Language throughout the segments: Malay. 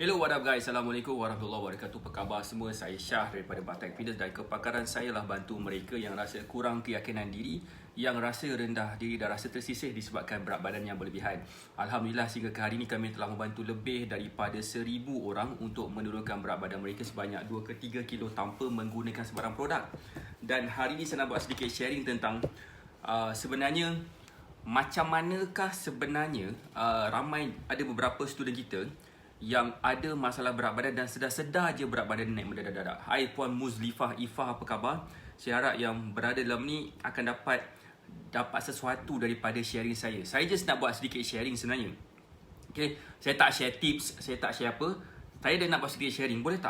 Hello, what up guys? Assalamualaikum warahmatullahi wabarakatuh. Apa khabar semua? Saya Syah daripada Batak Fitness dan kepakaran saya lah bantu mereka yang rasa kurang keyakinan diri, yang rasa rendah diri dan rasa tersisih disebabkan berat badan yang berlebihan. Alhamdulillah sehingga ke hari ini kami telah membantu lebih daripada 1,000 orang untuk menurunkan berat badan mereka sebanyak 2 ke 3 kilo tanpa menggunakan sebarang produk. Dan hari ini saya nak buat sedikit sharing tentang sebenarnya macam manakah sebenarnya ramai ada beberapa student kita yang ada masalah berat badan dan sedar-sedar je berat badan naik mendadak-dadak. Hai Puan Muzlifah Ifah, apa khabar? Saya harap yang berada dalam ni akan dapat sesuatu daripada sharing saya. Saya just nak buat sedikit sharing sebenarnya. Okay, saya tak share tips, saya tak share apa. Saya dah nak buat sedikit sharing. Boleh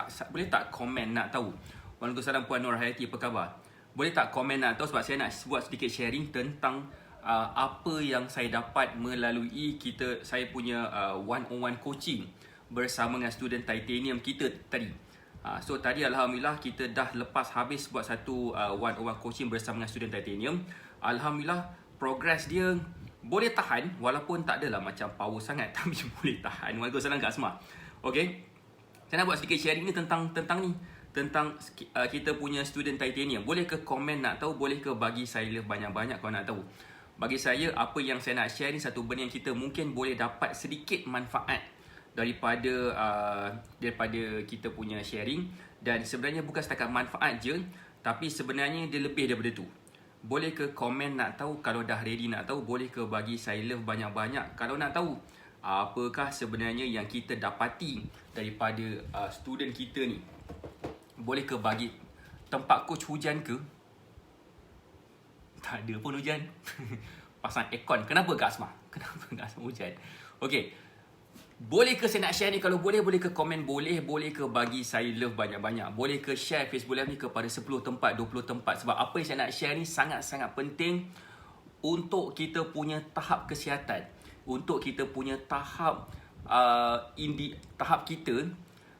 tak komen nak tahu? Waalaikumsalam Puan Nur Hayati, apa khabar? Boleh tak komen nak tahu sebab saya nak buat sedikit sharing tentang apa yang saya dapat melalui saya punya one-on-one coaching bersama dengan student titanium kita tadi. So tadi Alhamdulillah kita dah lepas habis buat satu one-on-one coaching bersama dengan student titanium. Alhamdulillah progress dia boleh tahan walaupun tak adalah macam power sangat tapi boleh tahan. Waalaikumsalam Kak Asma. Okay, saya nak buat sedikit sharing ni tentang kita punya student titanium. Boleh ke komen nak tahu, boleh ke bagi saya banyak-banyak kalau nak tahu. Bagi saya apa yang saya nak share ni satu benda yang kita mungkin boleh dapat sedikit manfaat daripada kita punya sharing. Dan sebenarnya bukan setakat manfaat je, tapi sebenarnya dia lebih daripada tu. Boleh ke komen nak tahu kalau dah ready nak tahu. Boleh ke bagi saya love banyak-banyak kalau nak tahu apakah sebenarnya yang kita dapati daripada student kita ni. Boleh ke bagi tempat coach hujan ke? Tak ada pun hujan. Pasang aircon. Kenapa Kak Asma? Kenapa Kak Asma hujan? Okay, boleh ke saya nak share ni? Kalau boleh ke komen. Boleh ke bagi saya love banyak-banyak. Boleh ke share Facebook Live ni kepada 10 tempat, 20 tempat. Sebab apa yang saya nak share ni sangat-sangat penting untuk kita punya tahap kesihatan, untuk kita punya tahap tahap kita,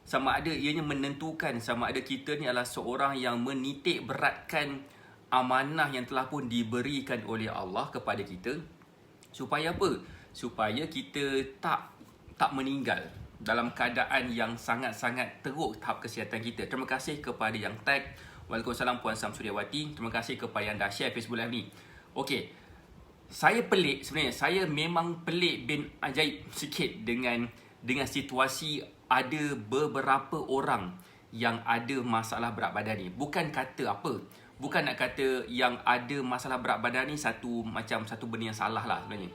sama ada ianya menentukan sama ada kita ni adalah seorang yang menitik beratkan amanah yang telah pun diberikan oleh Allah kepada kita. Supaya apa? Supaya kita tak meninggal dalam keadaan yang sangat-sangat teruk tahap kesihatan kita. Terima kasih kepada yang tag. Waalaikumsalam Puan Samsudiawati. Terima kasih kepada yang dah share Facebook Live ni. Okey, saya pelik sebenarnya. Saya memang pelik bin ajaib sikit dengan situasi ada beberapa orang yang ada masalah berat badan ni. Bukan kata apa, bukan nak kata yang ada masalah berat badan ni satu benda yang salah lah sebenarnya.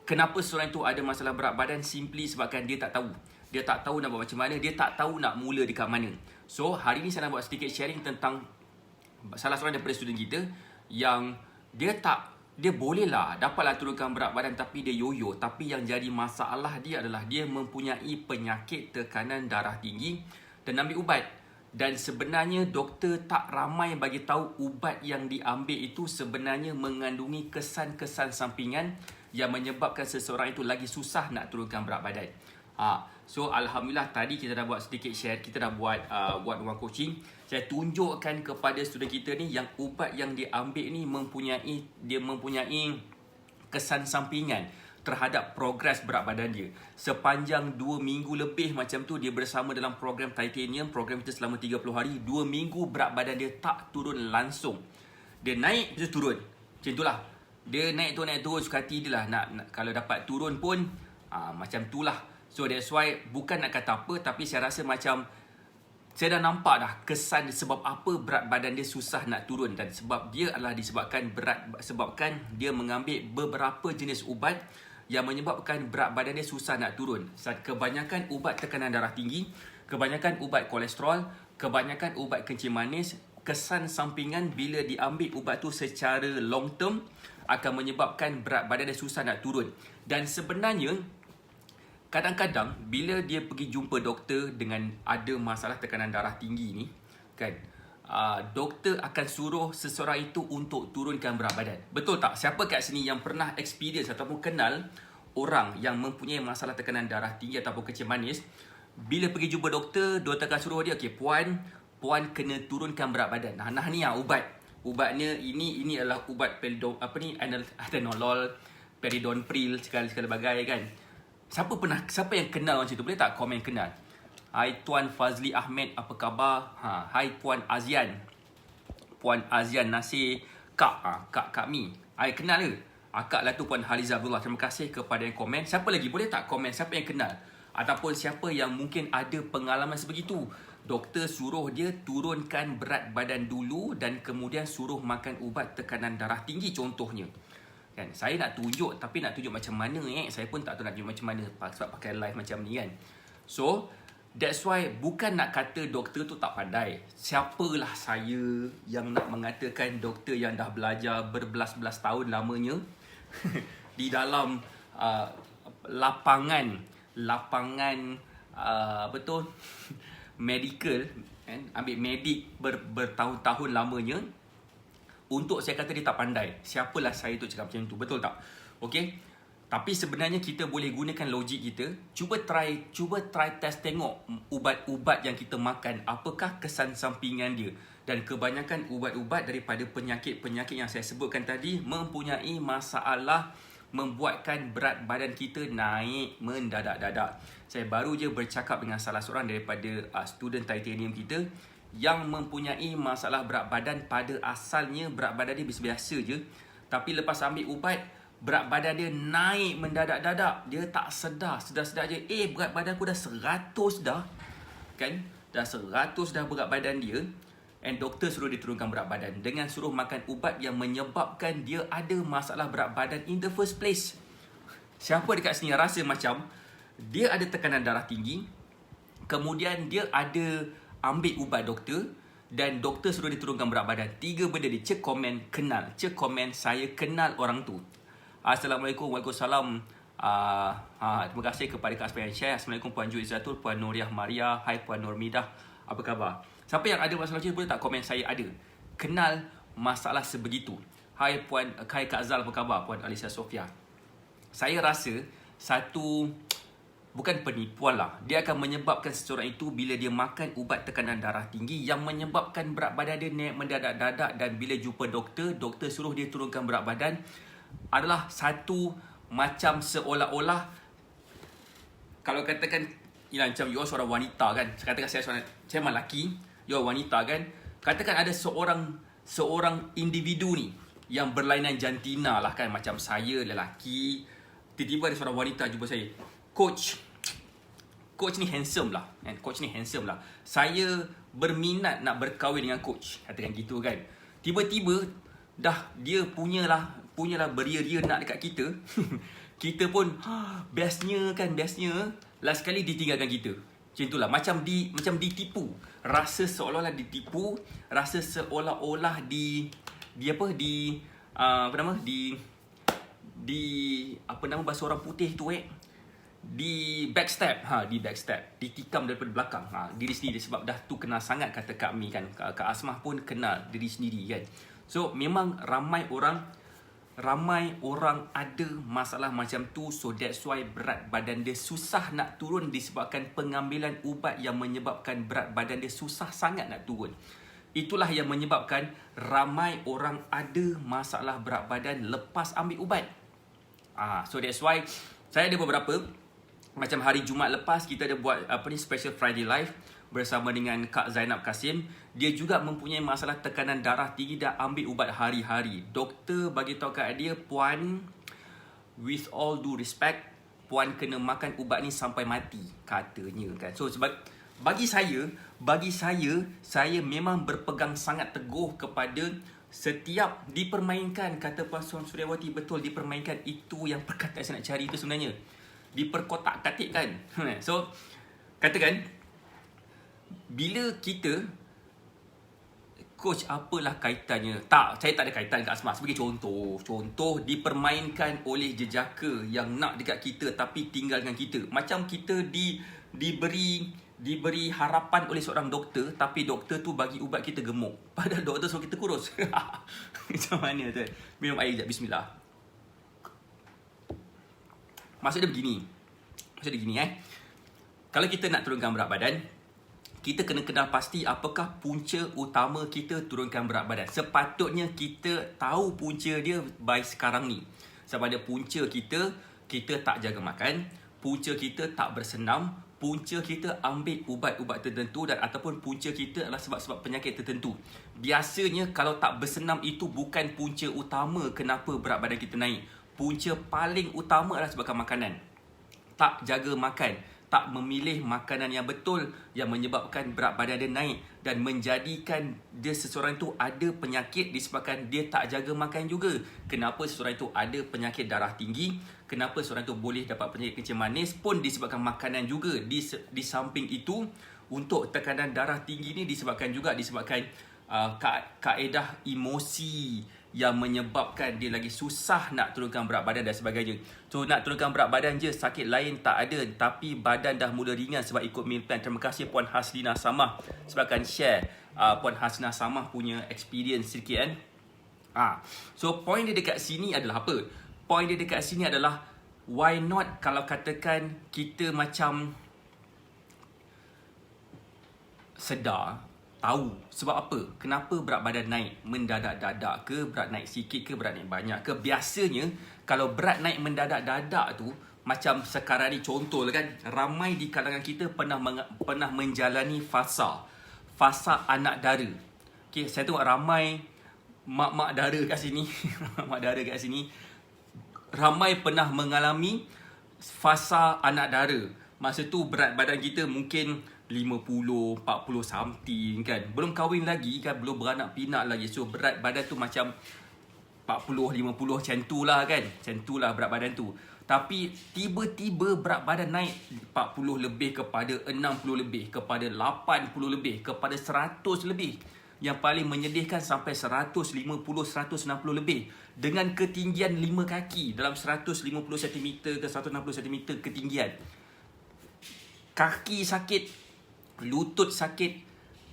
Kenapa seorang itu ada masalah berat badan? Simply sebabkan dia tak tahu. Dia tak tahu nak buat macam mana. Dia tak tahu nak mula dekat mana. So, hari ni saya nak buat sedikit sharing tentang salah seorang daripada student kita yang dia bolehlah dapatlah turunkan berat badan tapi dia yoyo. Tapi yang jadi masalah dia adalah dia mempunyai penyakit tekanan darah tinggi dan ambil ubat. Dan sebenarnya doktor tak ramai bagi tahu ubat yang diambil itu sebenarnya mengandungi kesan-kesan sampingan yang menyebabkan seseorang itu lagi susah nak turunkan berat badan. So Alhamdulillah tadi kita dah buat sedikit share, kita dah buat one-on-one coaching. Saya tunjukkan kepada student kita ni yang ubat yang diambil ni mempunyai kesan sampingan terhadap progres berat badan dia. Sepanjang 2 minggu lebih macam tu dia bersama dalam program Titanium, program kita selama 30 hari. 2 minggu berat badan dia tak turun langsung. Dia naik, dia turun. Macam itulah. Dia naik turun suka hati dia lah. Nak kalau dapat turun pun macam tu lah. So that's why bukan nak kata apa, tapi saya rasa macam saya dah nampak dah kesan sebab apa berat badan dia susah nak turun. Dan sebab dia adalah disebabkan dia mengambil beberapa jenis ubat yang menyebabkan berat badan dia susah nak turun. Kebanyakan ubat tekanan darah tinggi, kebanyakan ubat kolesterol, kebanyakan ubat kencing manis. Kesan sampingan bila diambil ubat tu secara long term akan menyebabkan berat badan dia susah nak turun. Dan sebenarnya kadang-kadang bila dia pergi jumpa doktor dengan ada masalah tekanan darah tinggi ni kan, doktor akan suruh seseorang itu untuk turunkan berat badan. Betul tak? Siapa kat sini yang pernah experience ataupun kenal orang yang mempunyai masalah tekanan darah tinggi ataupun kencing manis, bila pergi jumpa doktor akan suruh dia, okey puan kena turunkan berat badan. Nah ni ubat. Ubatnya ini adalah ubat atenolol, peridonpril, segala bagai kan. Siapa yang kenal macam tu? Boleh tak komen kenal? Hai Tuan Fazli Ahmed, apa khabar? Hai Puan Azian. Puan Azian Nasir Kak, Kak Mi. Hai, kenal ke? Akak lah tu Puan Haliza Abdullah. Terima kasih kepada yang komen. Siapa lagi? Boleh tak komen siapa yang kenal? Ataupun siapa yang mungkin ada pengalaman sebegitu. Doktor suruh dia turunkan berat badan dulu dan kemudian suruh makan ubat tekanan darah tinggi contohnya. Kan, saya nak tunjuk tapi nak tunjuk macam mana saya pun tak tahu nak tunjuk macam mana sebab pakai live macam ni kan. So that's why bukan nak kata doktor tu tak pandai. Siapalah saya yang nak mengatakan doktor yang dah belajar berbelas-belas tahun lamanya di dalam lapangan betul medical kan, ambil medik bertahun-tahun lamanya untuk saya kata dia tak pandai. Siapalah saya tu cakap macam tu, betul tak? Okey. Tapi sebenarnya kita boleh gunakan logik kita. Cuba try test tengok ubat-ubat yang kita makan, apakah kesan sampingan dia. Dan kebanyakan ubat-ubat daripada penyakit-penyakit yang saya sebutkan tadi mempunyai masalah membuatkan berat badan kita naik mendadak-dadak. Saya baru je bercakap dengan salah seorang daripada student titanium kita yang mempunyai masalah berat badan. Pada asalnya berat badan dia biasa-biasa je, tapi lepas ambil ubat, berat badan dia naik mendadak-dadak. Dia tak sedar je, berat badan aku dah 100 dah. Kan? Dah 100 dah berat badan dia. And doktor suruh dia turunkan berat badan dengan suruh makan ubat yang menyebabkan dia ada masalah berat badan in the first place. Siapa dekat sini rasa macam dia ada tekanan darah tinggi, kemudian dia ada ambil ubat doktor dan doktor suruh dia turunkan berat badan. 3 benda dia. Cek komen kenal. Cek komen saya kenal orang tu. Assalamualaikum. Waalaikumsalam. Terima kasih kepada Kak Asma yang share. Assalamualaikum Puan Ju Izzatul, Puan Nuriah Maria. Hai Puan Nurmidah. Apa khabar? Siapa yang ada masalah macam ni boleh tak komen saya ada. Kenal masalah sebegitu. Hai Puan, hai Kak Zal, apa khabar? Puan Alisa Sofia. Saya rasa satu bukan penipuan lah. Dia akan menyebabkan seseorang itu bila dia makan ubat tekanan darah tinggi yang menyebabkan berat badan dia naik mendadak-dadak, dan bila jumpa doktor, doktor suruh dia turunkan berat badan, adalah satu macam seolah-olah kalau katakan macam you seorang wanita kan. Katakan saya lelaki, you wanita kan. Katakan ada seorang individu ni yang berlainan jantina lah kan, macam saya lelaki, tiba-tiba ada seorang wanita jumpa saya. Coach ni handsome lah kan? Coach ni handsome lah. Saya berminat nak berkahwin dengan coach, katakan gitu kan. Tiba-tiba dah dia punyalah beria-ria nak dekat kita. Kita pun bestnya. Last kali ditinggalkan kita. Macam itulah, macam ditipu. Rasa seolah-olah ditipu, rasa seolah-olah bahasa orang putih tu di backstab, ditikam daripada belakang diri sendiri. Sebab dah tu kenal sangat, kata Kak Mi kan. Kak Asmah pun kenal diri sendiri kan. So memang ramai orang ada masalah macam tu. So that's why berat badan dia susah nak turun disebabkan pengambilan ubat yang menyebabkan berat badan dia susah sangat nak turun. Itulah yang menyebabkan ramai orang ada masalah berat badan lepas ambil ubat. So that's why saya ada beberapa, macam hari Jumaat lepas kita ada buat special Friday live bersama dengan Kak Zainab Kasim. Dia juga mempunyai masalah tekanan darah tinggi, dah ambil ubat hari-hari. Doktor bagi tahu kat dia, puan, with all due respect, puan kena makan ubat ni sampai mati, katanya kan. So sebab bagi saya memang berpegang sangat teguh kepada setiap dipermainkan, kata Puan Suryawati, betul, dipermainkan. Itu yang perkataan saya nak cari itu sebenarnya. Diperkotak-katikkan. So katakan bila kita, coach apalah kaitannya? Tak, saya tak ada kaitan Kak Asma. Sebagai contoh dipermainkan oleh jejaka yang nak dekat kita tapi tinggalkan kita. Macam kita diberi harapan oleh seorang doktor, tapi doktor tu bagi ubat kita gemuk, padahal doktor suruh kita kurus. Macam mana tu? Minum air sekejap, bismillah. Maksud dia begini. Kalau kita nak turunkan berat badan, kita kena kenal pasti apakah punca utama kita turunkan berat badan. Sepatutnya kita tahu punca dia by sekarang ni. Sebab ada punca kita tak jaga makan, punca kita tak bersenam, punca kita ambil ubat-ubat tertentu dan ataupun punca kita adalah sebab-sebab penyakit tertentu. Biasanya kalau tak bersenam itu bukan punca utama kenapa berat badan kita naik. Punca paling utama adalah sebabkan makanan. Tak jaga makan, tak memilih makanan yang betul yang menyebabkan berat badan dia naik dan menjadikan dia seseorang itu ada penyakit disebabkan dia tak jaga makan juga. Kenapa seseorang itu ada penyakit darah tinggi, kenapa seseorang itu boleh dapat penyakit kencing manis pun disebabkan makanan juga. Di samping itu, untuk tekanan darah tinggi ni disebabkan kaedah emosi yang menyebabkan dia lagi susah nak turunkan berat badan dan sebagainya. So nak turunkan berat badan je, sakit lain tak ada, tapi badan dah mula ringan sebab ikut meal plan. Terima kasih Puan Haslinah Samah sebabkan share Puan Haslinah Samah punya experience sikit kan. So point dia dekat sini adalah apa? Point dia dekat sini adalah why not kalau katakan kita macam sedar, tahu sebab apa, kenapa berat badan naik mendadak-dadak ke, berat naik sikit ke, berat naik banyak ke. Biasanya kalau berat naik mendadak-dadak tu, macam sekarang ni contoh kan, ramai di kalangan kita pernah menjalani fasa anak dara. Okay, saya tengok ramai mak-mak dara kat sini mak dara kat sini ramai pernah mengalami fasa anak dara. Masa tu berat badan kita mungkin 50, 40 something kan. Belum kahwin lagi kan, belum beranak pinak lagi. So berat badan tu macam 40, 50 macam tu lah kan. Macam tu lah berat badan tu. Tapi tiba-tiba berat badan naik 40 lebih kepada 60 lebih, kepada 80 lebih, kepada 100 lebih. Yang paling menyedihkan sampai 150, 160 lebih. Dengan ketinggian 5 kaki dalam 150 cm ke 160 cm ketinggian. Kaki sakit, lutut sakit,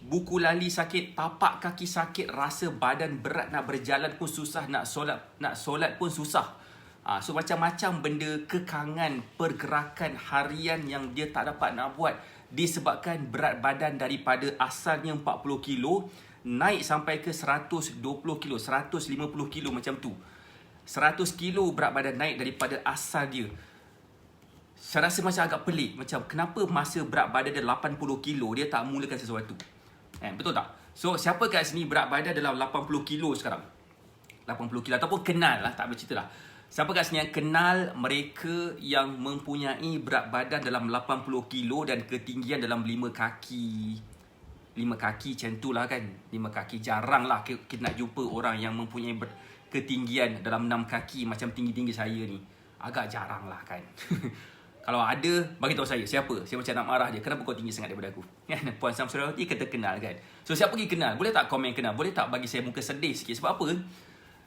buku lali sakit, tapak kaki sakit, rasa badan berat, nak berjalan pun susah, nak solat pun susah. So macam-macam benda, kekangan pergerakan harian yang dia tak dapat nak buat disebabkan berat badan daripada asalnya 40 kilo naik sampai ke 120 kilo, 150 kilo macam tu. 100 kilo berat badan naik daripada asal dia. Saya rasa macam agak pelik. Macam kenapa masa berat badan dia 80 kilo dia tak mulakan sesuatu? Betul tak? So siapa kat sini berat badan dalam 80 kilo sekarang? 80 kilo ataupun kenal lah, tak bercerita lah. Siapa kat sini yang kenal mereka yang mempunyai berat badan dalam 80 kilo dan ketinggian dalam 5 kaki? 5 kaki macam tu lah kan. 5 kaki jarang lah kita nak jumpa orang yang mempunyai ketinggian dalam 6 kaki macam tinggi-tinggi saya ni. Agak jarang lah kan. Kalau ada, bagi tahu saya siapa. Saya macam nak marah dia. Kenapa kau tinggi sangat daripada aku? Puan Samsurawati kata kenal kan. So siapa pergi kenal? Boleh tak komen kenal? Boleh tak bagi saya muka sedih sikit? Sebab apa?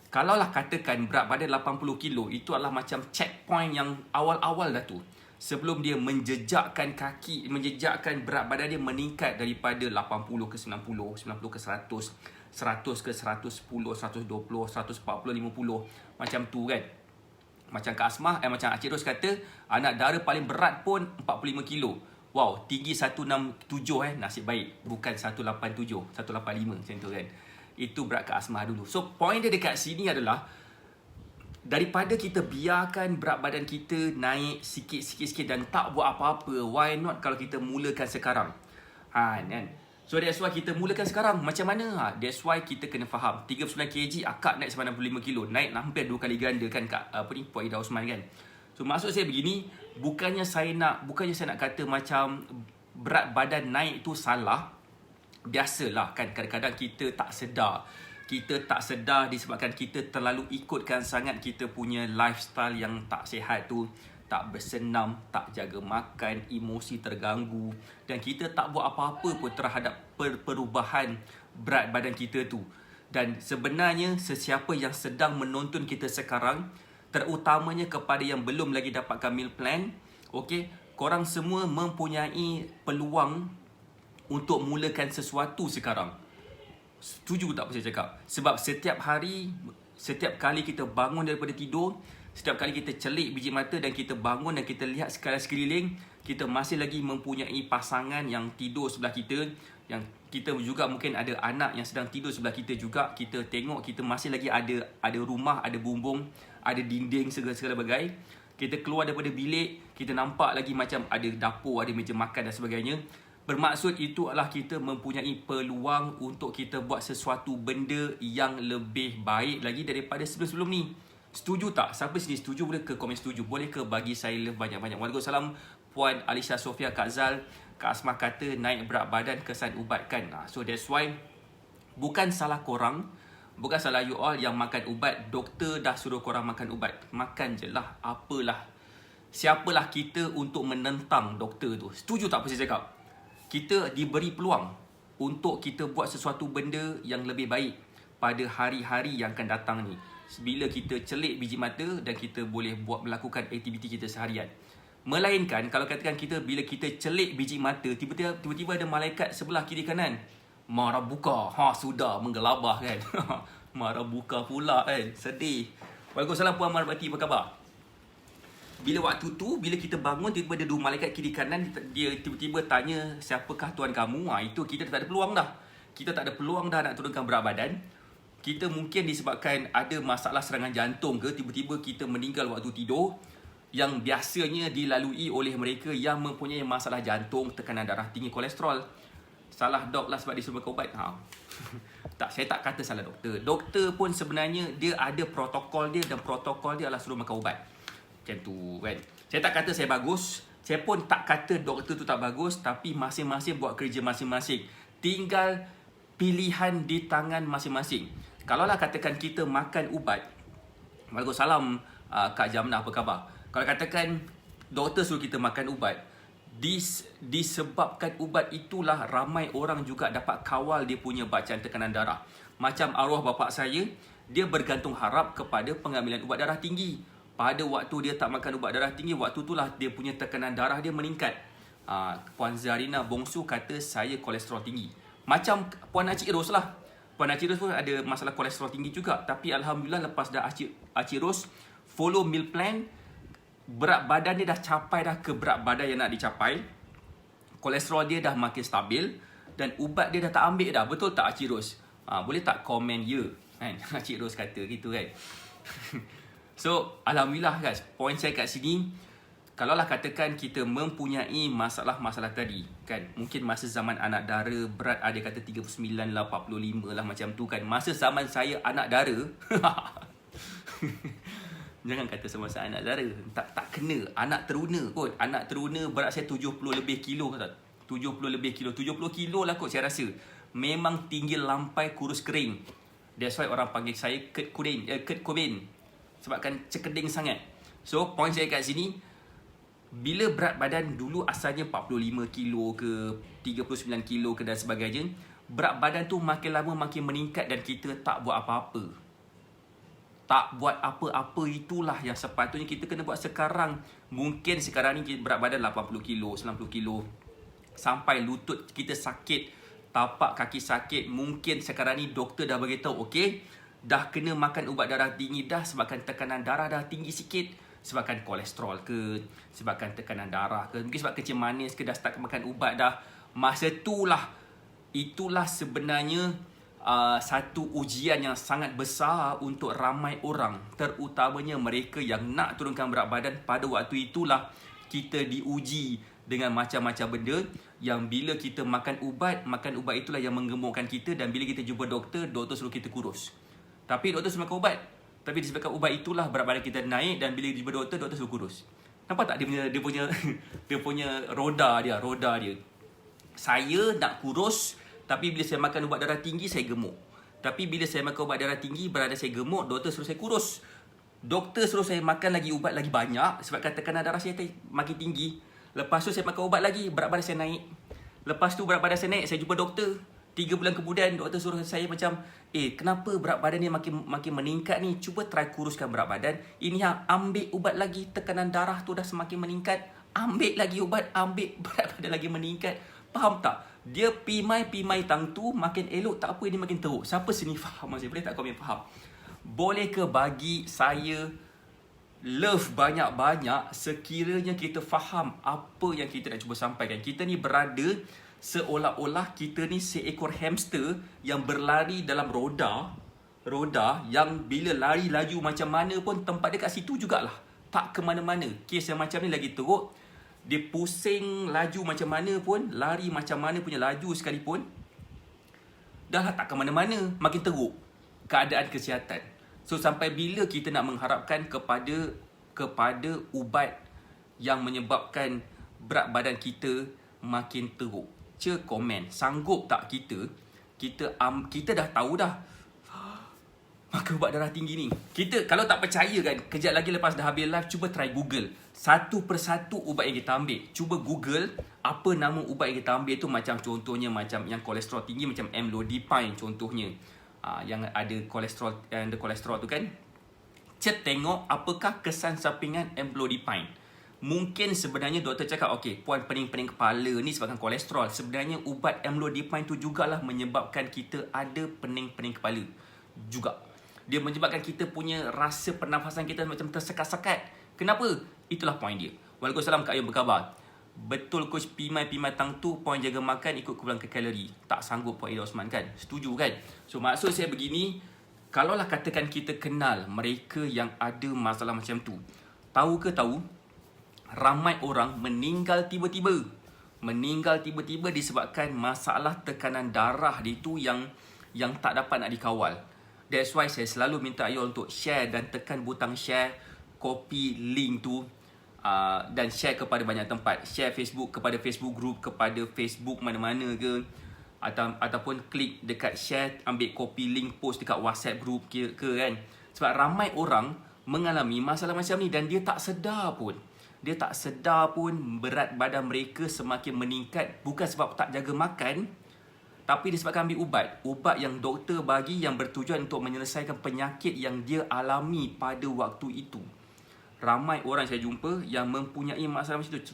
Kalaulah katakan berat badan 80 kilo, itu adalah macam checkpoint yang awal-awal dah tu. Sebelum dia menjejakkan berat badan dia meningkat daripada 80 ke 90, 90 ke 100, 100 ke 110, 120, 140, 50. Macam tu kan. Macam Kak Asmah, macam Encik Ros kata, anak dara paling berat pun 45 kilo. Wow, tinggi 167 nasib baik. Bukan 187, 185 macam tu kan. Itu berat Kak Asmah dulu. So, point dia dekat sini adalah, daripada kita biarkan berat badan kita naik sikit-sikit dan tak buat apa-apa, why not kalau kita mulakan sekarang? Kan? So that's why kita mulakan sekarang. Macam mana? That's why kita kena faham 39 kg, akak naik 95 kilo, naik hampir 2 kali ganda kan Kak Puan Ida Osman kan. So maksud saya begini, bukannya saya nak kata macam berat badan naik tu salah. Biasalah kan, kadang-kadang kita tak sedar. Kita tak sedar disebabkan kita terlalu ikutkan sangat kita punya lifestyle yang tak sihat tu. Tak bersenam, tak jaga makan, emosi terganggu. Dan kita tak buat apa-apa pun terhadap perubahan berat badan kita tu. Dan sebenarnya sesiapa yang sedang menonton kita sekarang, terutamanya kepada yang belum lagi dapatkan meal plan, okay, korang semua mempunyai peluang untuk mulakan sesuatu sekarang. Setuju tak apa saya cakap? Sebab setiap hari, setiap kali kita bangun daripada tidur, setiap kali kita celik biji mata dan kita bangun dan kita lihat sekeliling, kita masih lagi mempunyai pasangan yang tidur sebelah kita, yang kita juga mungkin ada anak yang sedang tidur sebelah kita juga. Kita tengok kita masih lagi ada rumah, ada bumbung, ada dinding segala-segala bagai. Kita keluar daripada bilik, kita nampak lagi macam ada dapur, ada meja makan dan sebagainya. Bermaksud itu adalah kita mempunyai peluang untuk kita buat sesuatu benda yang lebih baik lagi daripada sebelum-sebelum ni. Setuju tak? Siapa sini setuju? Boleh ke komen setuju. Boleh ke bagi saya love banyak-banyak. Waalaikumsalam Puan Alisha Sofia, Kak Zal, Kak Asmah kata naik berat badan kesan ubat kan. So that's why bukan salah korang, bukan salah you all yang makan ubat. Doktor dah suruh korang makan ubat. Makan je lah. Apalah. Siapalah kita untuk menentang doktor tu. Setuju tak apa saya cakap? Kita diberi peluang untuk kita buat sesuatu benda yang lebih baik pada hari-hari yang akan datang ni. Bila kita celik biji mata dan kita boleh melakukan aktiviti kita seharian. Melainkan kalau katakan kita bila kita celik biji mata, tiba-tiba ada malaikat sebelah kiri kanan. Marah buka. Sudah menggelabah kan. Marah buka pula kan. Sedih. Waalaikumsalam Puan Marbati, apa khabar? Bila waktu tu, bila kita bangun, tiba-tiba ada dua malaikat kiri kanan, dia tiba-tiba tanya, siapakah Tuan kamu? Itu kita tak ada peluang dah. Kita tak ada peluang dah nak turunkan berat badan. Kita mungkin disebabkan ada masalah serangan jantung ke, tiba-tiba kita meninggal waktu tidur, yang biasanya dilalui oleh mereka yang mempunyai masalah jantung, tekanan darah tinggi, kolesterol. Salah dok lah sebab dia suruh makan ubat. Tak, saya tak kata salah doktor. Doktor pun sebenarnya dia ada protokol dia, dan protokol dia adalah suruh makan ubat. Macam tu kan. Saya tak kata saya bagus, saya pun tak kata doktor tu tak bagus, tapi masing-masing buat kerja masing-masing. Tinggal pilihan di tangan masing-masing. Kalaulah katakan kita makan ubat, Waalaikumsalam Kak Jamnah, apa khabar? Kalau katakan doktor suruh kita makan ubat, disebabkan ubat itulah ramai orang juga dapat kawal dia punya bacaan tekanan darah. Macam arwah bapa saya, dia bergantung harap kepada pengambilan ubat darah tinggi. Pada waktu dia tak makan ubat darah tinggi, waktu itulah dia punya tekanan darah dia meningkat. Puan Zarina Bongsu kata saya kolesterol tinggi. Macam Puan Acik Ros lah. Puan Acik Ros pun ada masalah kolesterol tinggi juga. Tapi Alhamdulillah lepas dah Acik Ros follow meal plan, berat badan dia dah capai dah ke berat badan yang nak dicapai. Kolesterol dia dah makin stabil. Dan ubat dia dah tak ambil dah. Betul tak Acik Ros? Boleh tak komen ya? Kan? Acik Ros kata gitu kan. So, Alhamdulillah guys, poin saya kat sini, kalaulah katakan kita mempunyai masalah-masalah tadi, kan, mungkin masa zaman anak dara, berat ada kata 39 lah, 45 lah macam tu kan. Masa zaman saya anak dara, jangan kata semasa anak dara, tak kena, anak teruna kot. Anak teruna berat saya 70 lebih kilo, 70 lebih kilo, 70 kilo lah kot saya rasa. Memang tinggi lampai kurus kering. That's why orang panggil saya Kurt Cobain. Sebabkan cekeding sangat. So, poin saya kat sini, bila berat badan dulu asalnya 45 kilo ke 39 kilo ke dan sebagainya, berat badan tu makin lama makin meningkat dan kita tak buat apa-apa. Tak buat apa-apa, itulah yang sepatutnya kita kena buat sekarang. Mungkin sekarang ni berat badan 80 kilo, 90 kilo. Sampai lutut kita sakit, tapak kaki sakit. Mungkin sekarang ni doktor dah beritahu, okey, dah kena makan ubat darah tinggi dah sebabkan tekanan darah dah tinggi sikit, sebabkan kolesterol ke, sebabkan tekanan darah ke, mungkin sebab kencing manis ke, dah start makan ubat dah. Masa itulah sebenarnya satu ujian yang sangat besar untuk ramai orang, terutamanya mereka yang nak turunkan berat badan. Pada waktu itulah kita diuji dengan macam-macam benda yang bila kita makan ubat itulah yang menggemukkan kita, dan bila kita jumpa doktor suruh kita kurus. Tapi doktor suruh makan ubat. Tapi disebabkan ubat itulah berat badan kita naik, dan bila jumpa doktor suruh kurus. Nampak tak dia punya roda dia. Saya nak kurus, tapi bila saya makan ubat darah tinggi saya gemuk. Tapi bila saya makan ubat darah tinggi, berada saya gemuk, doktor suruh saya kurus. Doktor suruh saya makan lagi ubat lagi banyak sebabkan tekanan darah saya makin tinggi. Lepas tu saya makan ubat lagi, berat badan saya naik. Lepas tu berat badan saya naik, saya jumpa doktor. 3 bulan kemudian doktor suruh saya macam, kenapa berat badan ni makin meningkat ni? Cuba try kuruskan berat badan. Ini ambil ubat lagi, tekanan darah tu dah semakin meningkat. Ambil lagi ubat, ambil berat badan lagi meningkat. Faham tak? Dia pimai tang tu makin elok, tak apa ini makin teruk. Siapa sini faham? Boleh tak komen faham? Boleh ke bagi saya love banyak-banyak sekiranya kita faham apa yang kita nak cuba sampaikan? Kita ni berada seolah-olah kita ni seekor hamster yang berlari dalam roda yang bila lari laju macam mana pun tempat dia kat situ jugalah. tak ke mana-mana. Kes yang macam ni lagi teruk. Dia pusing laju macam mana pun, lari macam mana punya laju sekalipun, dah lah tak ke mana-mana, makin teruk keadaan kesihatan. So sampai bila kita nak mengharapkan kepada ubat yang menyebabkan berat badan kita makin teruk? Komen, sanggup tak kita dah tahu dah maka ubat darah tinggi ni. Kita kalau tak percaya kan, kejap lagi lepas dah habis live, cuba try Google satu persatu ubat yang kita ambil. Cuba Google apa nama ubat yang kita ambil tu, macam contohnya macam yang kolesterol tinggi macam amlodipine contohnya. Yang ada kolesterol tu kan. Tengok apakah kesan sampingan amlodipine. Mungkin sebenarnya doktor cakap, okey, puan pening-pening kepala ni sebabkan kolesterol. Sebenarnya ubat amlodipine tu jugalah menyebabkan kita ada pening-pening kepala juga. Dia menyebabkan kita punya rasa pernafasan kita macam tersekat-sekat. Kenapa? Itulah poin dia. Waalaikumsalam Kak Ayub berkhabar. Betul Coach Pimai Tang tu, poin jaga makan ikut kumpulan kalori. Tak sanggup Puan Ida Osman kan? Setuju kan? So maksud saya begini, kalaulah katakan kita kenal mereka yang ada masalah macam tu, tahu ke tahu, ramai orang meninggal tiba-tiba. Meninggal tiba-tiba disebabkan masalah tekanan darah dia tu yang tak dapat nak dikawal. That's why saya selalu minta you untuk share dan tekan butang share, copy link tu dan share kepada banyak tempat. Share Facebook kepada Facebook group, kepada Facebook mana-mana ke, ataupun klik dekat share, ambil copy link, post dekat WhatsApp group ke kan. Sebab ramai orang mengalami masalah macam ni dan dia tak sedar pun. Dia tak sedar pun berat badan mereka semakin meningkat, bukan sebab tak jaga makan, tapi disebabkan ambil ubat yang doktor bagi yang bertujuan untuk menyelesaikan penyakit yang dia alami pada waktu itu. Ramai orang saya jumpa yang mempunyai masalah macam tu.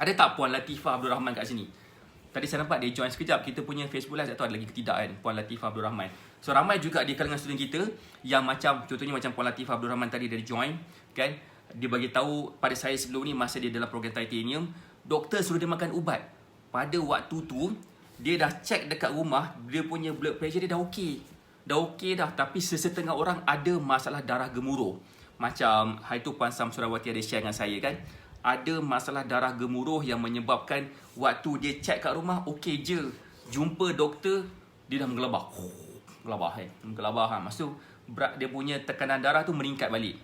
Ada tak Puan Latifah Abdul Rahman kat sini? Tadi saya nampak dia join sekejap kita punya Facebook Live, tak tahu ada lagi ke tidak kan, Puan Latifah Abdul Rahman. So ramai juga di kalangan student kita yang macam, contohnya macam Puan Latifah Abdul Rahman tadi dia join kan. Dia bagi tahu pada saya sebelum ni, masa dia dalam program titanium, doktor suruh dia makan ubat. Pada waktu tu dia dah check dekat rumah, dia punya blood pressure dia dah okey. Dah okey dah, tapi sesetengah orang ada masalah darah gemuruh. Macam hari tu Puan Sam Surawati ada share dengan saya kan. Ada masalah darah gemuruh yang menyebabkan waktu dia check kat rumah okey je. Jumpa doktor, dia dah menggelabah. Menggelabah. Maksud berat dia punya tekanan darah tu meningkat balik.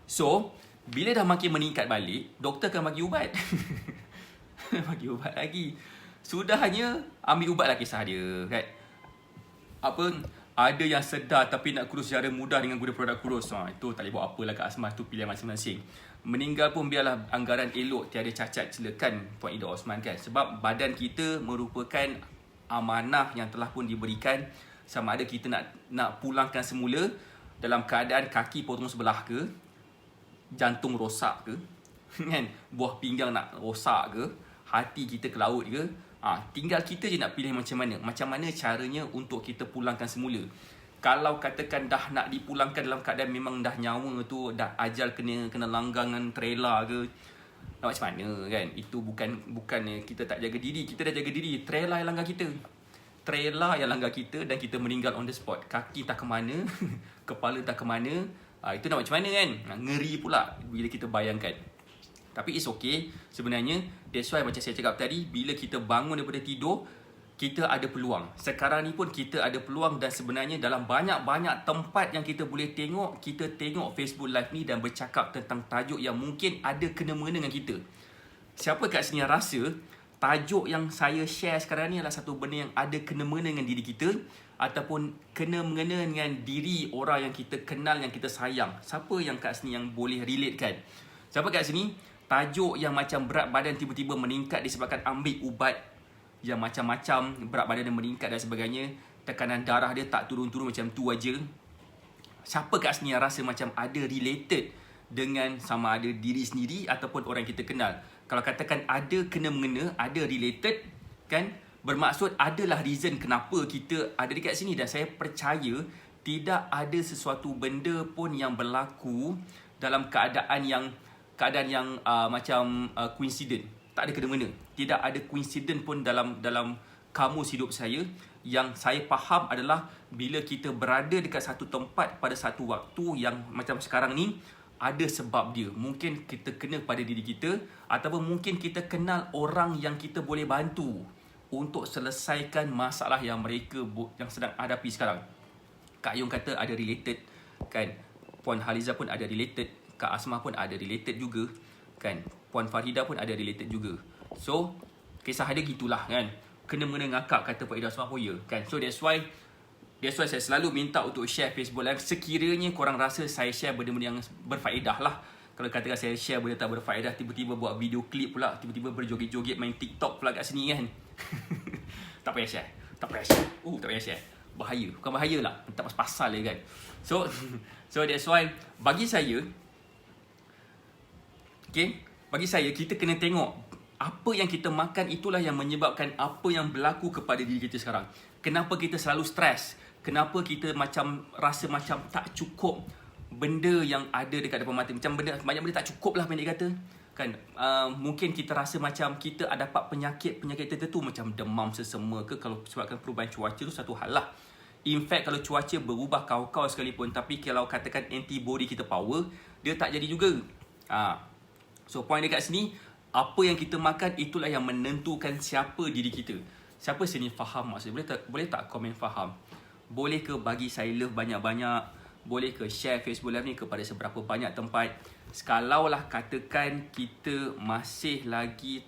So bila dah makin meningkat balik, doktor akan bagi ubat. Bagi ubat lagi. Sudahnya ambil ubat lah, kisah dia kan. Ada yang sedar tapi nak kurus secara mudah dengan guna produk kurus. Itu tak boleh buat apalah Kak Asmah, tu pilihan masing-masing. Meninggal pun biarlah anggaran elok, tiada cacat silakan Puan Ida Osman kan. Sebab badan kita merupakan amanah yang telah pun diberikan. Sama ada kita nak pulangkan semula dalam keadaan kaki potong sebelah ke, jantung rosak ke, kan, buah pinggang nak rosak ke, hati kita ke laut ke, tinggal kita je nak pilih macam mana caranya untuk kita pulangkan semula. Kalau katakan dah nak dipulangkan dalam keadaan memang dah nyawa tu dah ajal kena langgangan trailer ke, nak macam mana kan. Itu bukan kita tak jaga diri, kita dah jaga diri, trailer yang langgar kita. Trailer yang langgar kita dan kita meninggal on the spot. Kaki tak ke mana, kepala tak ke mana. Itu nak macam mana kan? Ngeri pula bila kita bayangkan. Tapi it's okay sebenarnya. That's why macam saya cakap tadi, bila kita bangun daripada tidur, kita ada peluang. Sekarang ni pun kita ada peluang dan sebenarnya dalam banyak-banyak tempat yang kita boleh tengok, kita tengok Facebook Live ni dan bercakap tentang tajuk yang mungkin ada kena-mengena dengan kita. Siapa kat sini yang rasa tajuk yang saya share sekarang ni adalah satu benda yang ada kena-mengena dengan diri kita ataupun kena-mengena dengan diri orang yang kita kenal, yang kita sayang? Siapa yang kat sini yang boleh relate kan? Siapa kat sini tajuk yang macam berat badan tiba-tiba meningkat disebabkan ambil ubat yang macam-macam, berat badan dia meningkat dan sebagainya, tekanan darah dia tak turun-turun macam tu aja? Siapa kat sini yang rasa macam ada related dengan sama ada diri sendiri ataupun orang yang kita kenal? Kalau katakan ada kena-mengena, ada related kan, bermaksud adalah reason kenapa kita ada dekat sini. Dan saya percaya tidak ada sesuatu benda pun yang berlaku dalam keadaan yang macam coincident. Tak ada kena-mengena. Tidak ada coincident pun dalam kamus hidup saya. Yang saya faham adalah bila kita berada dekat satu tempat pada satu waktu yang macam sekarang ni, ada sebab dia. Mungkin kita kena pada diri kita, ataupun mungkin kita kenal orang yang kita boleh bantu untuk selesaikan masalah yang mereka yang sedang hadapi sekarang. Kak Yung kata ada related kan. Puan Haliza pun ada related, Kak Asmah pun ada related juga kan. Puan Farhida pun ada related juga. So kisah dia gitulah kan. Kena-mengena ngakak kata Pak Ida Asmah pun ya kan. So that's why saya selalu minta untuk share Facebook Live sekiranya korang rasa saya share benda-benda yang berfaedah lah. Kalau katakan saya share benda tak berfaedah, tiba-tiba buat video klip pula, tiba-tiba berjoget-joget main TikTok pula kat sini kan. Tak payah share. Tak payah share. Tak payah share. Bahaya. Bukan bahaya lah. Tak pasal je kan. So that's why bagi saya, okay, bagi saya kita kena tengok apa yang kita makan itulah yang menyebabkan apa yang berlaku kepada diri kita sekarang. Kenapa kita selalu stres? Kenapa kita macam rasa macam tak cukup benda yang ada dekat depan mata. Macam banyak benda tak cukup lah pendek kata. Kan? Mungkin kita rasa macam kita ada dapat penyakit tertentu macam demam sesama ke, kalau sebabkan perubahan cuaca tu satu hal lah. In fact kalau cuaca berubah kau-kau sekalipun, tapi kalau katakan antibody kita power, dia tak jadi juga. So point dekat sini, apa yang kita makan itulah yang menentukan siapa diri kita. Siapa sini faham maksud? Boleh tak komen faham? Boleh ke bagi saya love banyak-banyak? Boleh ke share Facebook Live ni kepada seberapa banyak tempat? Kalaulah katakan kita masih lagi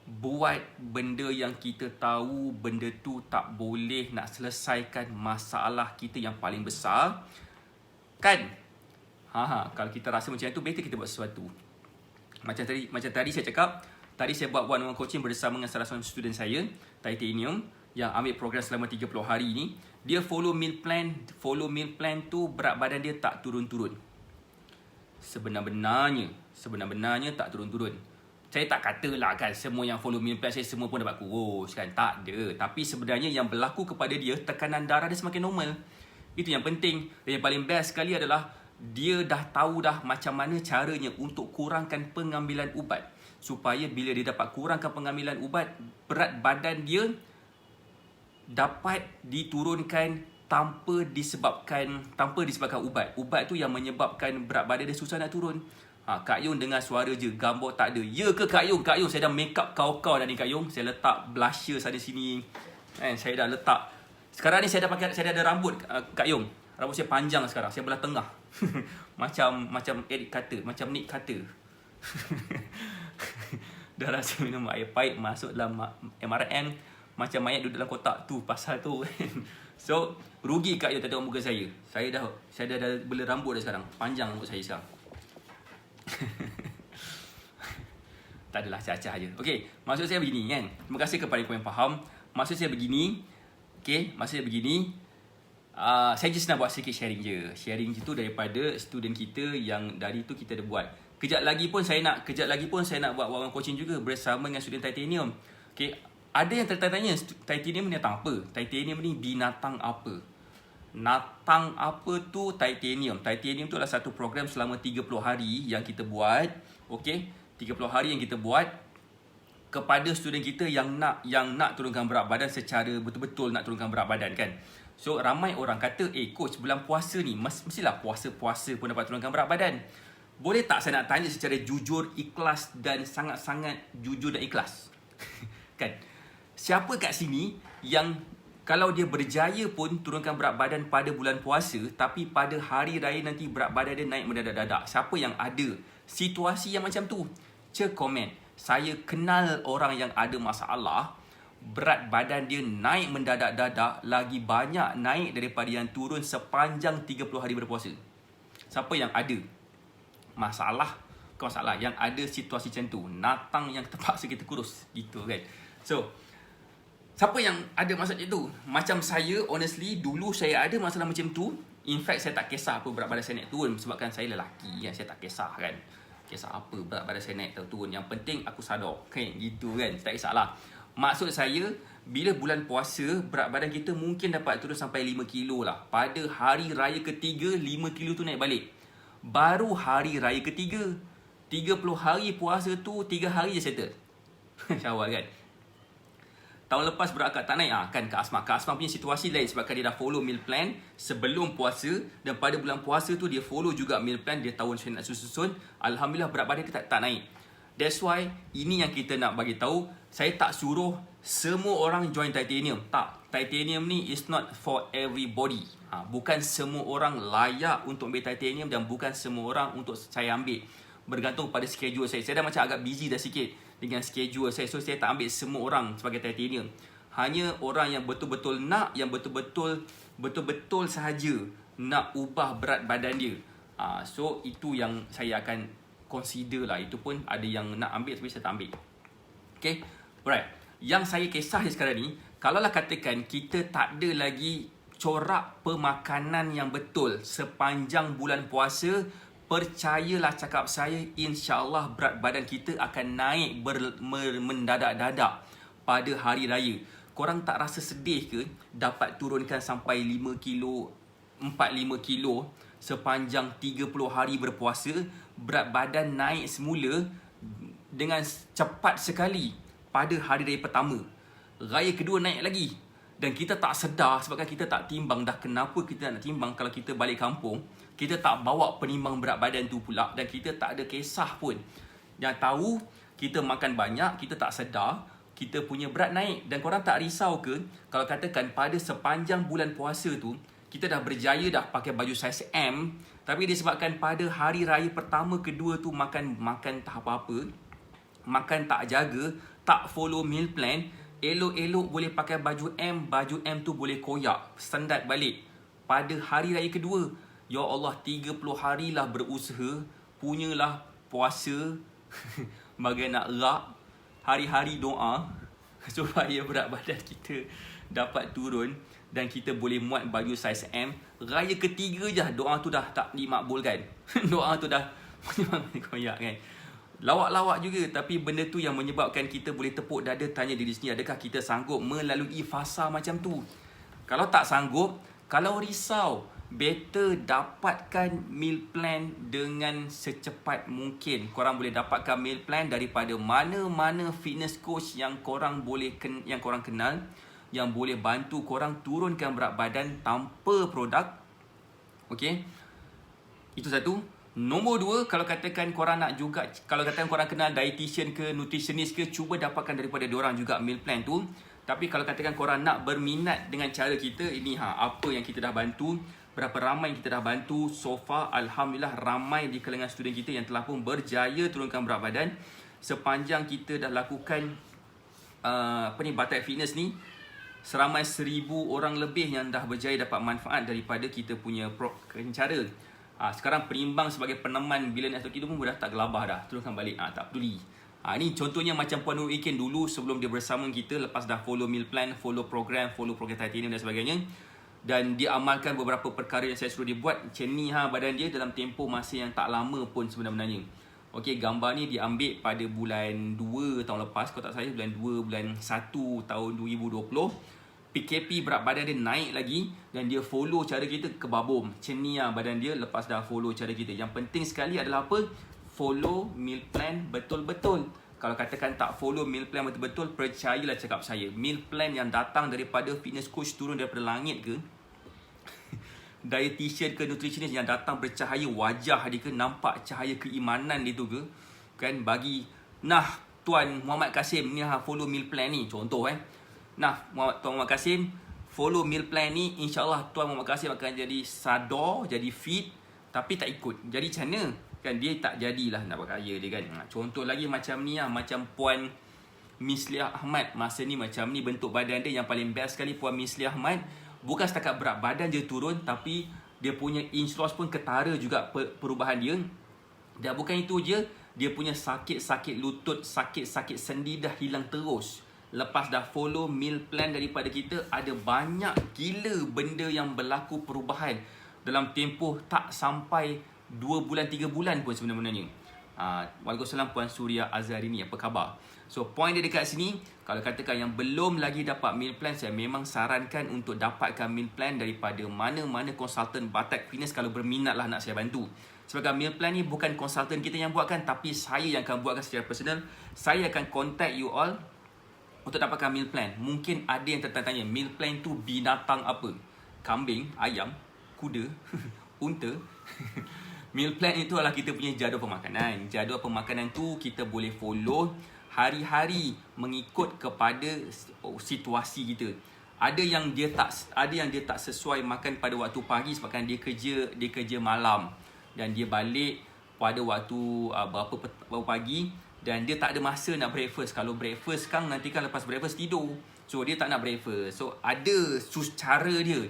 buat benda yang kita tahu benda tu tak boleh nak selesaikan masalah kita yang paling besar, kan? Kalau kita rasa macam tu, better kita buat sesuatu. Macam tadi saya cakap, tadi saya buat one-on-one coaching bersama dengan salah seorang student saya, Titanium, yang ambil program selama 30 hari ni. Dia follow meal plan tu berat badan dia tak turun-turun. Sebenarnya tak turun-turun. Saya tak katalah kan semua yang follow meal plan saya semua pun dapat kurus kan. Tak ada. Tapi sebenarnya yang berlaku kepada dia, tekanan darah dia semakin normal. Itu yang penting. Dan yang paling best sekali adalah dia dah tahu dah macam mana caranya untuk kurangkan pengambilan ubat. Supaya bila dia dapat kurangkan pengambilan ubat, berat badan dia dapat diturunkan tanpa disebabkan ubat. Ubat tu yang menyebabkan berat badan dia susah nak turun. Kak Yung dengar suara je, gambar tak ada. Ya ke Kak Yung? Kak Yung, saya dah make up kau dah ni Kak Yung. Saya letak blusher sana sini. Saya dah letak. Sekarang ni saya dah ada rambut Kak Yung. Rambut saya panjang sekarang. Saya belah tengah. macam Eric Carter, macam Nick Carter. Dah rasa minum air pahit, masuk dalam MRN, macam mayat duduk dalam kotak tu, pasal tu. So rugi Kak Yung tak tengok muka saya. Saya dah bela rambut dah sekarang. Panjang rambut saya sekarang. Tak adalah, cacah je. Okay, maksud saya begini kan. Terima kasih kepada yang faham. Maksud saya begini. Okay, maksud saya begini. Saya just nak buat sedikit sharing je. Sharing je tu daripada student kita yang dari tu kita dah buat. Kejap lagi pun saya nak buat one-on-one coaching juga bersama dengan student Titanium. Okay, ada yang tertanya Titanium ni binatang apa? Titanium ni binatang apa? Natang apa tu Titanium? Titanium tu adalah satu program selama 30 hari yang kita buat. Okay, 30 hari yang kita buat kepada student kita yang nak turunkan berat badan secara betul-betul nak turunkan berat badan kan. So ramai orang kata, coach, bulan puasa ni mestilah puasa-puasa pun dapat turunkan berat badan. Boleh tak saya nak tanya secara jujur, ikhlas dan sangat-sangat jujur dan ikhlas? Kan? Siapa kat sini yang kalau dia berjaya pun turunkan berat badan pada bulan puasa, tapi pada hari raya nanti berat badan dia naik mendadak-dadak? Siapa yang ada situasi yang macam tu? Komen. Saya kenal orang yang ada masalah, berat badan dia naik mendadak-dadak, lagi banyak naik daripada yang turun sepanjang 30 hari berpuasa. Siapa yang ada masalah, bukan masalah, yang ada situasi macam tu, natang yang terpaksa kita kurus gitu kan. So siapa yang ada masalah macam tu? Macam saya, honestly, dulu saya ada masalah macam tu. In fact, saya tak kisah apa berat badan saya naik turun, sebabkan saya lelaki kan. Saya tak kisah kan, kisah apa berat badan saya naik turun. Yang penting aku sadar kan, gitu kan. Tak kisahlah. Maksud saya, bila bulan puasa, berat badan kita mungkin dapat turun sampai 5 kilo lah. Pada hari raya ketiga, 5 kilo tu naik balik. Baru hari raya ketiga. 30 hari puasa tu 3 hari je settle. Syawal kan. tahun lepas berat akak tak naik, kan Kak Asma punya situasi lain sebabkan dia dah follow meal plan sebelum puasa, dan pada bulan puasa tu dia follow juga meal plan, dia tahu saya nak susun. Alhamdulillah berat badan dia tak naik. That's why ini yang kita nak bagi tahu. Saya tak suruh semua orang join titanium. Tak, titanium ni is not for everybody. Bukan semua orang layak untuk ambil titanium, dan bukan semua orang untuk saya ambil. Bergantung pada schedule saya. Saya dah macam agak busy dah sikit dengan schedule saya. So saya tak ambil semua orang sebagai titanium. Hanya orang yang betul-betul nak, yang betul-betul sahaja nak ubah berat badan dia. So itu yang saya akan consider lah. Itu pun ada yang nak ambil tapi saya tak ambil. Okay, alright. Yang saya kisah sekarang ni, kalaulah katakan kita tak ada lagi corak pemakanan yang betul sepanjang bulan puasa, percayalah cakap saya, insyaAllah berat badan kita akan naik mendadak-dadak pada hari raya. Korang tak rasa sedih ke dapat turunkan sampai 5 kilo, 4-5 kilo sepanjang 30 hari berpuasa? Berat badan naik semula dengan cepat sekali pada hari raya pertama. Raya kedua naik lagi. Dan kita tak sedar sebabkan kita tak timbang. Dah kenapa kita nak timbang kalau kita balik kampung? Kita tak bawa penimbang berat badan tu pula, dan kita tak ada kisah pun. Yang tahu kita makan banyak, kita tak sedar kita punya berat naik. Dan korang tak risau ke kalau katakan pada sepanjang bulan puasa tu kita dah berjaya dah pakai baju saiz M, tapi disebabkan pada hari raya pertama kedua tu makan tak apa-apa, makan tak jaga, tak follow meal plan, elok-elok boleh pakai baju M tu boleh koyak, standard balik. Pada hari raya kedua, ya Allah, 30 harilah berusaha, punyalah puasa bagai nak rak, hari-hari doa supaya berat badan kita dapat turun dan kita boleh muat baju saiz M. Raya ketiga je doa tu dah tak dimakbulkan. Doa tu dah koyak kan. Lawak-lawak juga, tapi benda tu yang menyebabkan kita boleh tepuk dada, tanya diri sendiri, adakah kita sanggup melalui fasa macam tu? Kalau tak sanggup, kalau risau, better dapatkan meal plan dengan secepat mungkin. Korang boleh dapatkan meal plan daripada mana-mana fitness coach yang korang kenal, yang boleh bantu korang turunkan berat badan tanpa produk. Okey, itu satu. Nombor dua, kalau katakan korang nak juga, kalau katakan korang kenal dietitian ke, nutritionist ke, cuba dapatkan daripada diorang juga meal plan tu. Tapi kalau katakan korang nak berminat dengan cara kita, ini apa yang kita dah bantu, berapa ramai yang kita dah bantu so far. Alhamdulillah, ramai di kalangan student kita yang telah pun berjaya turunkan berat badan. Sepanjang kita dah lakukan Batak Fitness ni, seramai 1000 orang lebih yang dah berjaya dapat manfaat daripada kita punya cara. Sekarang penimbang sebagai peneman bila nak itu pun dah tak gelabah dah, turunkan balik, tak peduli. Ni contohnya macam Puan Nur Ikin dulu sebelum dia bersama kita, lepas dah follow meal plan, follow program titanium dan sebagainya, dan dia amalkan beberapa perkara yang saya suruh dia buat. Macam ni badan dia dalam tempoh masa yang tak lama pun sebenarnya. Okey, gambar ni diambil pada bulan 2 tahun lepas, kalau tak salah bulan 2, bulan 1 tahun 2020. PKP berat badan dia naik lagi, dan dia follow cara kita ke babom. Macam ni badan dia lepas dah follow cara kita. Yang penting sekali adalah apa? Follow meal plan betul-betul. Kalau katakan tak follow meal plan betul-betul, percayalah cakap saya, meal plan yang datang daripada fitness coach turun daripada langit ke, dietitian ke, nutritionist yang datang bercahaya wajah dia ke, nampak cahaya keimanan dia tu ke, kan, bagi Tuan Muhammad Kasim ni follow meal plan ni, contoh Tuan Muhammad Kasim follow meal plan ni, insyaAllah Tuan Muhammad Kasim akan jadi sadar, jadi fit, tapi tak ikut. Jadi macam mana? Kan dia tak jadilah nak berkaya dia kan. Contoh lagi macam ni macam Puan Misliah Ahmad. Masa ni macam ni bentuk badan dia, yang paling best sekali Puan Misliah Ahmad. Bukan setakat berat badan je turun, tapi dia punya inch loss pun ketara juga perubahan dia. Dan bukan itu je, dia punya sakit-sakit lutut, sakit-sakit sendi dah hilang terus. Lepas dah follow meal plan daripada kita, ada banyak gila benda yang berlaku perubahan dalam tempoh tak sampai 2 bulan, 3 bulan pun sebenarnya. Waalaikumsalam Puan Suria Azharini, apa khabar? So point dia dekat sini, kalau katakan yang belum lagi dapat meal plan, saya memang sarankan untuk dapatkan meal plan daripada mana-mana konsultan Batak Fitness kalau berminat lah nak saya bantu. Sebab meal plan ni bukan konsultan kita yang buatkan, tapi saya yang akan buatkan secara personal. Saya akan contact you all untuk dapatkan meal plan. Mungkin ada yang tertanya, meal plan tu binatang apa? Kambing, ayam, kuda, unta. Meal plan itu adalah kita punya jadual pemakanan. Jadual pemakanan tu kita boleh follow hari-hari mengikut kepada situasi kita. Ada yang dia tak sesuai makan pada waktu pagi sebabkan dia kerja malam dan dia balik pada waktu berapa pagi dan dia tak ada masa nak breakfast. Kalau breakfast kan nanti kan lepas breakfast tidur. So dia tak nak breakfast. So ada cara dia.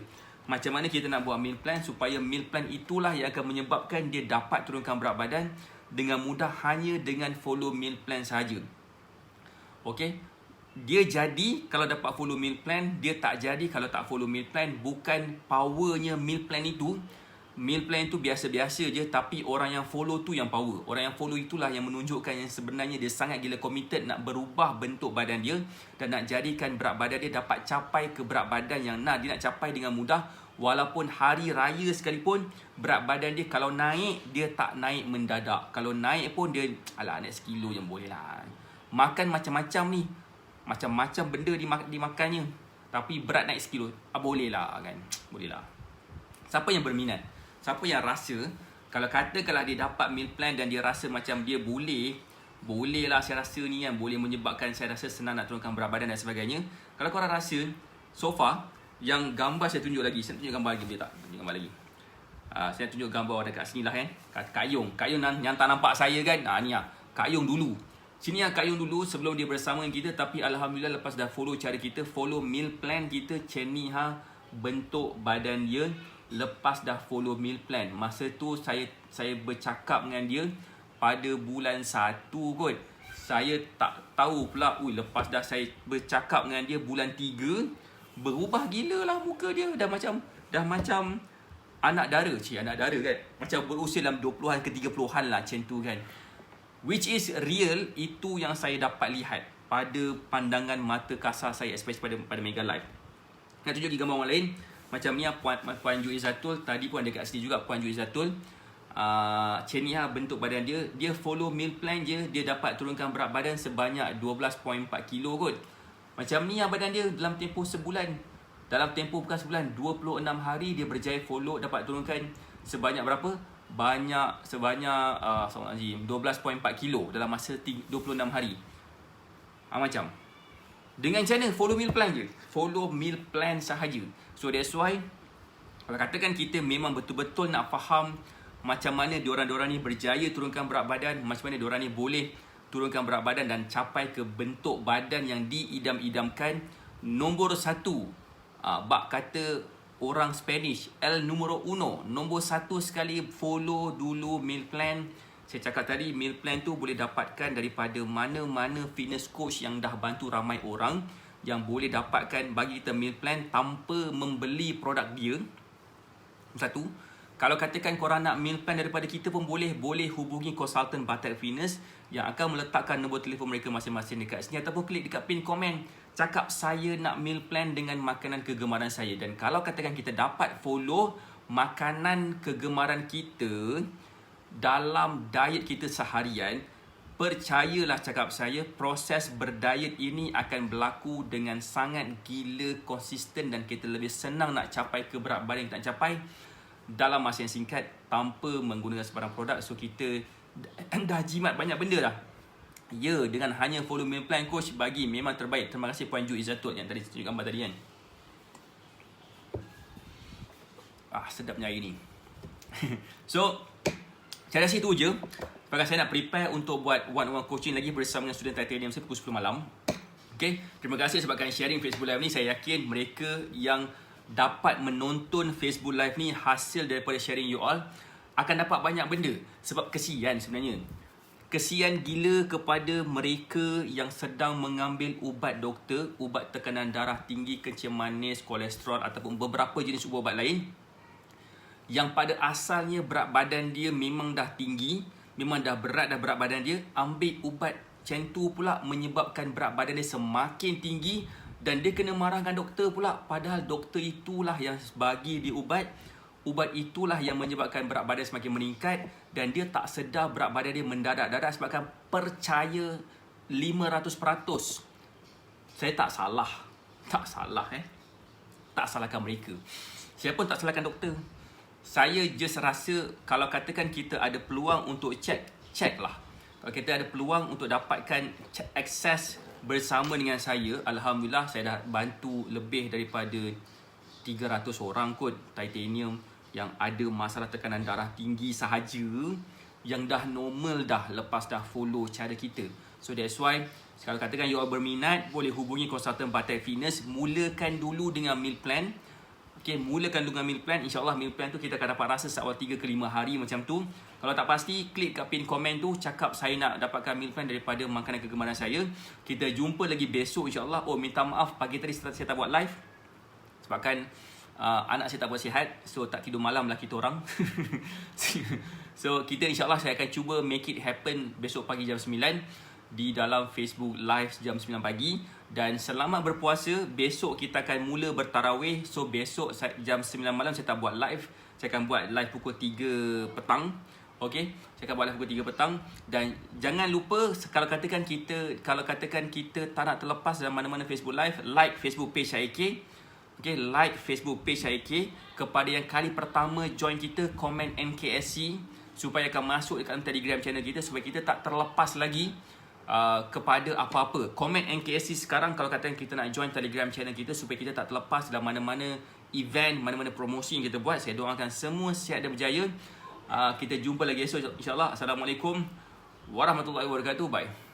Macam mana kita nak buat meal plan supaya meal plan itulah yang akan menyebabkan dia dapat turunkan berat badan dengan mudah hanya dengan follow meal plan sahaja. Okey. Dia jadi kalau dapat follow meal plan, dia tak jadi kalau tak follow meal plan. Bukan powernya meal plan itu. Meal plan tu biasa-biasa je, tapi orang yang follow tu yang power. Orang yang follow itulah yang menunjukkan yang sebenarnya dia sangat gila committed nak berubah bentuk badan dia dan nak jadikan berat badan dia dapat capai ke berat badan yang dia nak capai dengan mudah. Walaupun hari raya sekalipun, berat badan dia kalau naik, dia tak naik mendadak. Kalau naik pun dia, naik sekilo je boleh lah. Makan macam-macam ni, macam-macam benda dimakannya, tapi berat naik sekilo, boleh lah kan. Boleh lah. Siapa yang berminat? Siapa yang rasa kalau katakanlah dia dapat meal plan dan dia rasa macam dia boleh lah saya rasa ni kan, boleh menyebabkan saya rasa senang nak turunkan berat badan dan sebagainya. Kalau korang rasa, so far yang gambar saya tunjuk lagi, saya tunjuk gambar lagi, boleh tak? Tunjuk gambar lagi. Saya tunjuk gambar dekat sini lah kan. Kak Yong yang tak nampak saya kan. Ni lah Kak Yong dulu. Sini lah Kak Yong dulu sebelum dia bersama dengan kita. Tapi Alhamdulillah lepas dah follow cara kita, follow meal plan kita, macam ni bentuk badan dia. Lepas dah follow meal plan, masa tu saya bercakap dengan dia pada bulan 1 kot. Saya tak tahu pula, lepas dah saya bercakap dengan dia bulan 3, berubah gila lah muka dia. Dah macam anak dara kan. Macam berusia dalam 20-an ke 30-an lah, macam tu kan. Which is real, itu yang saya dapat lihat pada pandangan mata kasar saya, especially pada Mega Live. Nak tunjuk lagi gambar orang lain. Macam ni Puan Ju Izzatul. Tadi pun ada kat sini juga Puan Ju Izzatul. Macam ni bentuk badan dia. Dia follow meal plan je, dia dapat turunkan berat badan sebanyak 12.4 kilo kot. Macam ni badan dia dalam tempoh sebulan. Dalam tempoh bukan sebulan, 26 hari dia berjaya follow, dapat turunkan sebanyak berapa? Sebanyak 12.4 kilo dalam masa 26 hari. Macam dengan macam mana? Follow meal plan je. Follow meal plan sahaja. So that's why, kalau katakan kita memang betul-betul nak faham macam mana diorang ni berjaya turunkan berat badan, macam mana diorang ni boleh turunkan berat badan dan capai ke bentuk badan yang diidam-idamkan. Nombor 1, bak kata orang Spanish, el numero uno, nombor 1 sekali, follow dulu meal plan. Saya cakap tadi, meal plan tu boleh dapatkan daripada mana-mana fitness coach yang dah bantu ramai orang, yang boleh dapatkan bagi kita meal plan tanpa membeli produk dia. Satu, kalau katakan korang nak meal plan daripada kita pun boleh hubungi konsultan Batak Fitness yang akan meletakkan nombor telefon mereka masing-masing dekat sini, ataupun klik dekat pin komen, cakap saya nak meal plan dengan makanan kegemaran saya. Dan kalau katakan kita dapat follow makanan kegemaran kita dalam diet kita seharian, percayalah cakap saya, proses berdiet ini akan berlaku dengan sangat gila konsisten dan kita lebih senang nak capai ke berat badan yang kita nak capai dalam masa yang singkat tanpa menggunakan sebarang produk. So kita dah jimat banyak benda dah. Ya, dengan hanya follow meal plan coach bagi memang terbaik. Terima kasih Puan Ju Izzatul yang tadi tunjuk gambar tadi kan. Sedapnya air ni. So saya rasa itu je. Sebab saya nak prepare untuk buat one-on-one coaching lagi bersama dengan student titanium saya pukul 10 malam. Okay, terima kasih sebabkan sharing Facebook Live ni. Saya yakin mereka yang dapat menonton Facebook Live ni, hasil daripada sharing you all, akan dapat banyak benda. Sebab kesian sebenarnya. Kesian gila kepada mereka yang sedang mengambil ubat doktor, ubat tekanan darah tinggi, kencing manis, kolesterol ataupun beberapa jenis ubat lain, yang pada asalnya berat badan dia memang dah tinggi, memang dah berat berat badan dia, ambil ubat macam tu pula menyebabkan berat badan dia semakin tinggi dan dia kena marahkan doktor pula, padahal doktor itulah yang bagi dia ubat itulah yang menyebabkan berat badan semakin meningkat dan dia tak sedar berat badan dia mendadak-dadak sebabkan percaya 500% saya tak salah. Tak salahkan mereka. Saya pun tak salahkan doktor. Saya just rasa kalau katakan kita ada peluang untuk check lah. Kalau kita ada peluang untuk dapatkan akses bersama dengan saya, alhamdulillah saya dah bantu lebih daripada 300 orang kot titanium yang ada masalah tekanan darah tinggi sahaja, yang dah normal dah lepas dah follow cara kita. So that's why kalau katakan you all berminat, boleh hubungi konsultan Batai Fitness. Mulakan dulu dengan meal plan. Okay, mulakan dulu dengan meal plan. InsyaAllah meal plan tu kita akan dapat rasa seawal 3 ke 5 hari macam tu. Kalau tak pasti, klik kat pin komen tu, cakap saya nak dapatkan meal plan daripada makanan kegemaran saya. Kita jumpa lagi besok insyaAllah. Oh, minta maaf pagi tadi saya tak buat live sebabkan anak saya tak buat sihat, so tak tidur malam lah kita orang. So kita insyaAllah saya akan cuba make it happen besok pagi jam 9 di dalam Facebook Live jam 9 pagi. Dan selamat berpuasa. Besok kita akan mula bertarawih. So besok jam 9 malam saya tak buat live. Saya akan buat live pukul 3 petang. Okay, saya akan buat live pukul 3 petang. Dan jangan lupa, kalau katakan kita tak nak terlepas dalam mana-mana Facebook Live, like Facebook page Syahik. Okay, like Facebook page Syahik. Kepada yang kali pertama join kita, komen NKSC supaya akan masuk dekat Telegram channel kita, supaya kita tak terlepas lagi kepada apa-apa. Komen NKSC sekarang kalau katakan kita nak join Telegram channel kita, supaya kita tak terlepas dalam mana-mana event, mana-mana promosi yang kita buat. Saya doakan semua sihat dan berjaya. Kita jumpa lagi esok insyaAllah. Assalamualaikum warahmatullahi wabarakatuh. Bye.